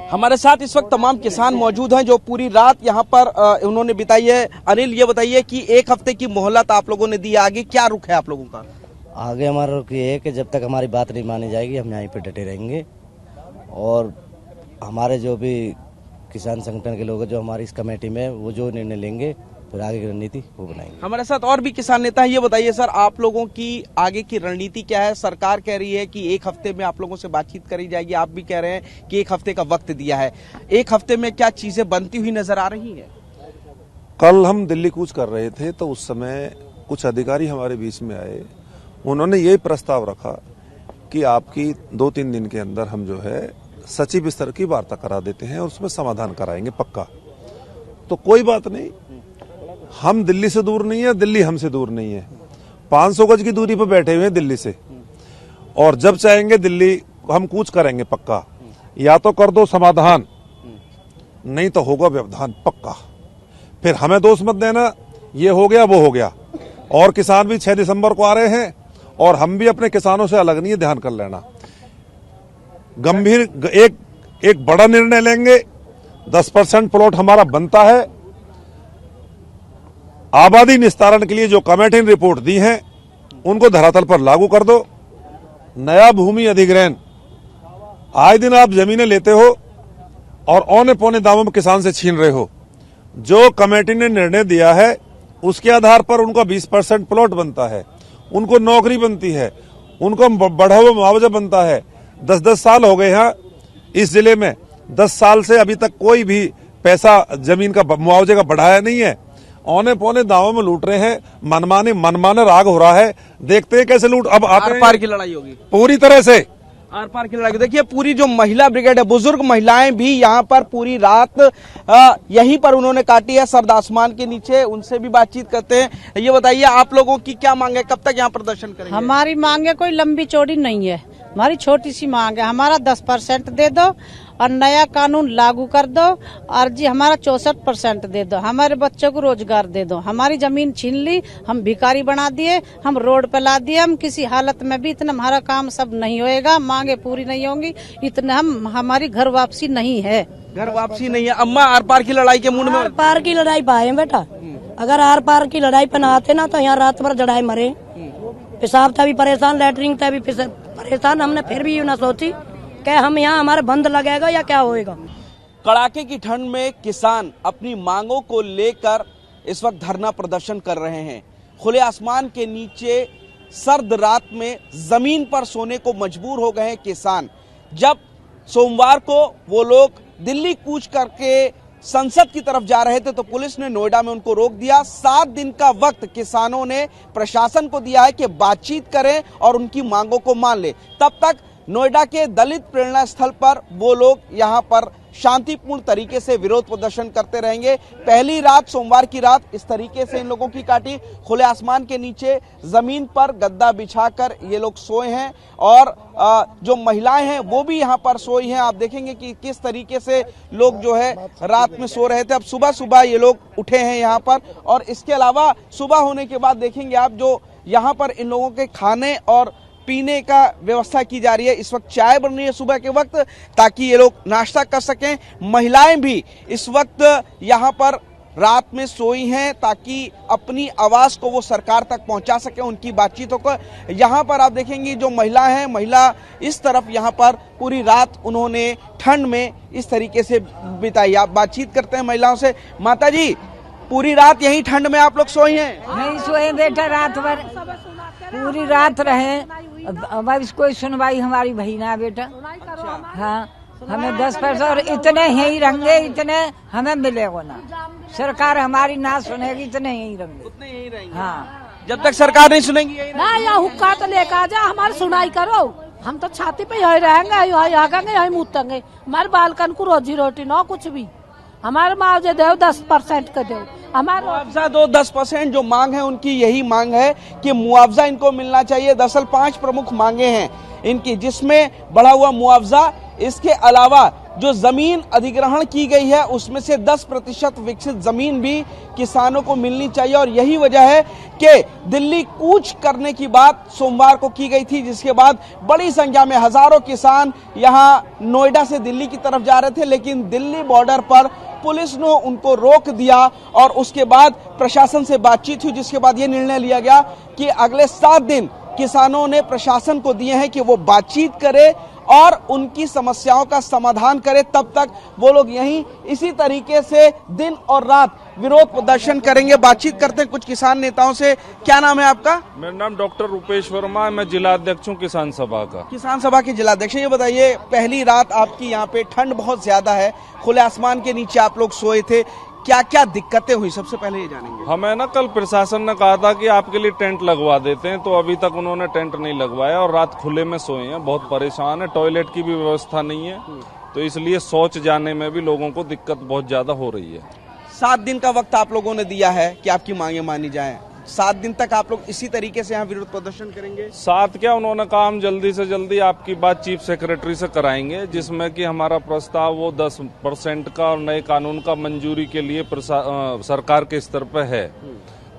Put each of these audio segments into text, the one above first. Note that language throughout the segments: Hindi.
हमारे साथ इस वक्त तमाम किसान मौजूद हैं जो पूरी रात यहाँ पर उन्होंने बिताई है। अनिल, ये बताइए कि एक हफ्ते की मोहलत आप लोगों ने दी, आगे क्या रुख है आप लोगों का? आगे हमारा रुख ये है कि जब तक हमारी बात नहीं मानी जाएगी हम यहीं पे डटे रहेंगे और हमारे जो भी किसान संगठन के लोग हैं जो हमारी इस कमेटी में वो जो निर्णय लेंगे फिर आगे की रणनीति वो बनाएंगे। हमारे साथ और भी किसान नेता हैं। ये बताइए सर, आप लोगों की आगे की रणनीति क्या है? सरकार कह रही है कि एक हफ्ते में आप लोगों से बातचीत करी जाएगी, आप भी कह रहे हैं कि एक हफ्ते का वक्त दिया है। एक हफ्ते में क्या चीजें बनती हुई नजर आ रही है? कल हम दिल्ली कूच कर रहे थे तो उस समय कुछ अधिकारी हमारे बीच में आए, उन्होंने यही प्रस्ताव रखा कि आपकी 2-3 दिन के अंदर हम जो है सचिव स्तर की वार्ता करा देते हैं और उसमें समाधान कराएंगे पक्का। तो कोई बात नहीं, हम दिल्ली से दूर नहीं है, दिल्ली हमसे दूर नहीं है। 500 गज की दूरी पर बैठे हुए हैं दिल्ली से, और जब चाहेंगे दिल्ली हम कूच करेंगे पक्का। या तो कर दो समाधान, नहीं तो होगा व्यवधान पक्का। फिर हमें दोष मत देना ये हो गया वो हो गया। और किसान भी 6 दिसंबर को आ रहे हैं और हम भी अपने किसानों से अलग नहीं है, ध्यान कर लेना। गंभीर एक बड़ा निर्णय लेंगे। 10% प्लॉट हमारा बनता है। आबादी निस्तारण के लिए जो कमेटी ने रिपोर्ट दी है उनको धरातल पर लागू कर दो। नया भूमि अधिग्रहण, आए दिन आप जमीनें लेते हो और औने पौने दामों में किसान से छीन रहे हो। जो कमेटी ने निर्णय दिया है उसके आधार पर उनका 20% प्लॉट बनता है, उनको नौकरी बनती है, उनको बढ़ा हुआ मुआवजा बनता है। 10-10 साल हो गए हैं इस जिले में, 10 साल से अभी तक कोई भी पैसा जमीन का मुआवजे का बढ़ाया नहीं है। औने पौने दावों में लूट रहे हैं, मनमाने राग हो रहा है। देखते हैं कैसे लूट। अब आर पार की लड़ाई होगी पूरी तरह से, आर पार की लड़ाई। देखिए, पूरी जो महिला ब्रिगेड है, बुजुर्ग महिलाएं भी यहाँ पर पूरी रात यहीं पर उन्होंने काटी है सर्द आसमान के नीचे। उनसे भी बातचीत करते हैं। ये बताइए, आप लोगों की क्या मांग है? कब तक यहाँ प्रदर्शन करेंगे? हमारी मांग है कोई लंबी चौड़ी नहीं है, हमारी छोटी सी मांग है। हमारा 10% दे दो और नया कानून लागू कर दो, और जी हमारा 64% दे दो। हमारे बच्चों को रोजगार दे दो। हमारी जमीन छीन ली, हम भिखारी बना दिए, हम रोड पे ला दिए। हम किसी हालत में भी इतना हमारा काम सब नहीं होएगा, मांगे पूरी नहीं होंगी। इतने हमारी घर वापसी नहीं है। घर वापसी नहीं है। अम्मा, आर पार की लड़ाई के मूड में? आर पार की लड़ाई पाए बेटा, अगर आर पार की लड़ाई पे ना आते ना तो यहाँ रात भर जड़ाई मरे। पेशाब था भी परेशान, लैटरिन था भी परेशान। हमने फिर भी ना सोची कि हम यहाँ हमारे बंद लगेगा या क्या होएगा। कड़ाके की ठंड में किसान अपनी मांगों को लेकर इस वक्त धरना प्रदर्शन कर रहे हैं। खुले आसमान के नीचे सर्द रात में जमीन पर सोने को मजबूर हो गए हैं किसान। जब सोमवार को वो लोग दिल्ली कूच करके संसद की तरफ जा रहे थे तो पुलिस ने नोएडा में उनको रोक दिया। 7 दिन का वक्त किसानों ने प्रशासन को दिया है कि बातचीत करें और उनकी मांगों को मान ले। तब तक नोएडा के दलित प्रेरणा स्थल पर वो लोग यहाँ पर शांतिपूर्ण तरीके से विरोध प्रदर्शन करते रहेंगे। पहली रात, सोमवार की रात, इस तरीके से इन लोगों की काटी। खुले आसमान के नीचे जमीन पर गद्दा बिछाकर ये लोग सोए हैं और जो महिलाएं हैं वो भी यहाँ पर सोई हैं। आप देखेंगे कि किस तरीके से लोग जो है रात में सो रहे थे। अब सुबह सुबह ये लोग उठे हैं यहाँ पर, और इसके अलावा सुबह होने के बाद देखेंगे आप जो यहाँ पर इन लोगों के खाने और पीने का व्यवस्था की जा रही है। इस वक्त चाय बन रही है सुबह के वक्त ताकि ये लोग नाश्ता कर सकें। महिलाएं भी इस वक्त यहाँ पर रात में सोई हैं ताकि अपनी आवाज को वो सरकार तक पहुंचा सके, उनकी बातचीतों को। यहाँ पर आप देखेंगे जो महिला हैं, महिला इस तरफ यहाँ पर पूरी रात उन्होंने ठंड में इस तरीके से बिताई। आप बातचीत करते हैं महिलाओं से। माता जी, पूरी रात यही ठंड में आप लोग सोई हैं? नहीं सोए बेटा, रात भर पूरी रात रहे। अब इसको सुनवाई हमारी भई ना बेटा। हाँ, हमें 10% और इतने ही रहेंगे, इतने हमें मिलेगा ना। सरकार हमारी ना सुनेगी, इतने ही रहेंगे, उतने यही रहेंगे। हाँ, जब तक सरकार नहीं सुनेगी ना या हुक्का तो लेकर आ जा, हमारी सुनाई करो। हम तो छाती पे यही रहेंगे, यही आगेंगे, यही मुतेंगे। हमारे बालकन को रोजी रोटी ना कुछ भी। हमारे मुआवजे दो, 10% का दो। हमारा मुआवजा दो, 10%। जो मांग है उनकी यही मांग है कि मुआवजा इनको मिलना चाहिए। दरअसल 5 प्रमुख मांगे हैं इनकी, जिसमें बढ़ा हुआ मुआवजा, इसके अलावा जो जमीन अधिग्रहण की गई है उसमें से 10% विकसित जमीन भी किसानों को मिलनी चाहिए। और यही वजह है कि दिल्ली कूच करने की बात सोमवार को की गई थी, जिसके बाद बड़ी संख्या में हजारों किसान यहां नोएडा से दिल्ली की तरफ जा रहे थे, लेकिन दिल्ली बॉर्डर पर पुलिस ने उनको रोक दिया और उसके बाद प्रशासन से बातचीत हुई, जिसके बाद यह निर्णय लिया गया कि अगले 7 दिन किसानों ने प्रशासन को दिए हैं कि वो बातचीत करे और उनकी समस्याओं का समाधान करे। तब तक वो लोग यहीं इसी तरीके से दिन और रात विरोध प्रदर्शन करेंगे। बातचीत करते हैं कुछ किसान नेताओं से। क्या नाम है आपका? मेरा नाम डॉक्टर रूपेश वर्मा है, मैं जिला अध्यक्ष हूँ किसान सभा का। किसान सभा के जिला अध्यक्ष। ये बताइए, पहली रात आपकी यहाँ पे ठंड बहुत ज्यादा है, खुले आसमान के नीचे आप लोग सोए थे, क्या क्या दिक्कतें हुई सबसे पहले ये जानेंगे। हमें ना कल प्रशासन ने कहा था कि आपके लिए टेंट लगवा देते हैं, तो अभी तक उन्होंने टेंट नहीं लगवाया और रात खुले में सोए हैं, बहुत परेशान है। टॉयलेट की भी व्यवस्था नहीं है, तो इसलिए शौच जाने में भी लोगों को दिक्कत बहुत ज्यादा हो रही है। 7 दिन का वक्त आप लोगों ने दिया है कि आपकी मांगे मानी जाए। 7 दिन तक आप लोग इसी तरीके से यहाँ विरोध प्रदर्शन करेंगे? 7 क्या, उन्होंने कहा हम जल्दी से जल्दी आपकी बात चीफ सेक्रेटरी से कराएंगे, जिसमें कि हमारा प्रस्ताव वो 10% का और नए कानून का मंजूरी के लिए सरकार के स्तर पर है।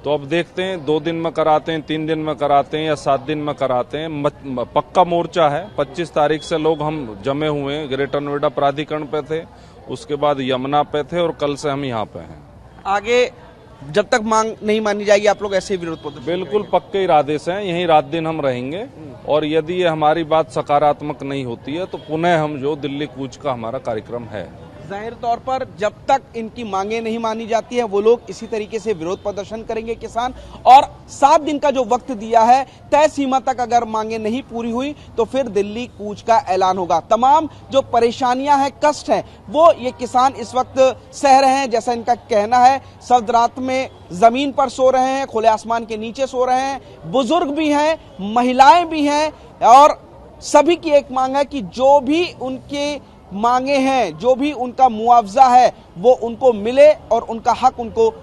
तो अब देखते हैं 2 दिन में कराते हैं, 3 दिन में कराते हैं या 7 दिन में कराते हैं। पक्का मोर्चा है, 25 तारीख से लोग हम जमे हुए हैं। ग्रेटर नोएडा प्राधिकरण पे थे, उसके बाद यमुना पे थे और कल से हम यहाँ पे हैं। आगे जब तक मांग नहीं मानी जाएगी आप लोग ऐसे विरोध प्रदर्शन? बिल्कुल पक्के इरादे से हैं, यहीं रात दिन हम रहेंगे और यदि ये हमारी बात सकारात्मक नहीं होती है तो पुनः हम जो दिल्ली कूच का हमारा कार्यक्रम है। जाहिर तौर पर जब तक इनकी मांगे नहीं मानी जाती है वो लोग इसी तरीके से विरोध प्रदर्शन करेंगे किसान। और 7 दिन का जो वक्त दिया है, तय सीमा तक अगर मांगे नहीं पूरी हुई तो फिर दिल्ली कूच का ऐलान होगा। तमाम जो परेशानियां हैं, कष्ट हैं, वो ये किसान इस वक्त सह रहे हैं। जैसा इनका कहना है, सर्द रात में जमीन पर सो रहे हैं, खुले आसमान के नीचे सो रहे हैं, बुजुर्ग भी हैं, महिलाएं भी हैं और सभी की एक मांग है कि जो भी उनके मांगे हैं, जो भी उनका मुआवजा है वो उनको मिले और उनका हक उनको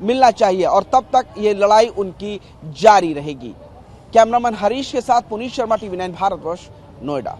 मिलना चाहिए और तब तक ये लड़ाई उनकी जारी रहेगी। कैमरामैन हरीश के साथ पुनीत शर्मा, TV9 भारतवर्ष, नोएडा।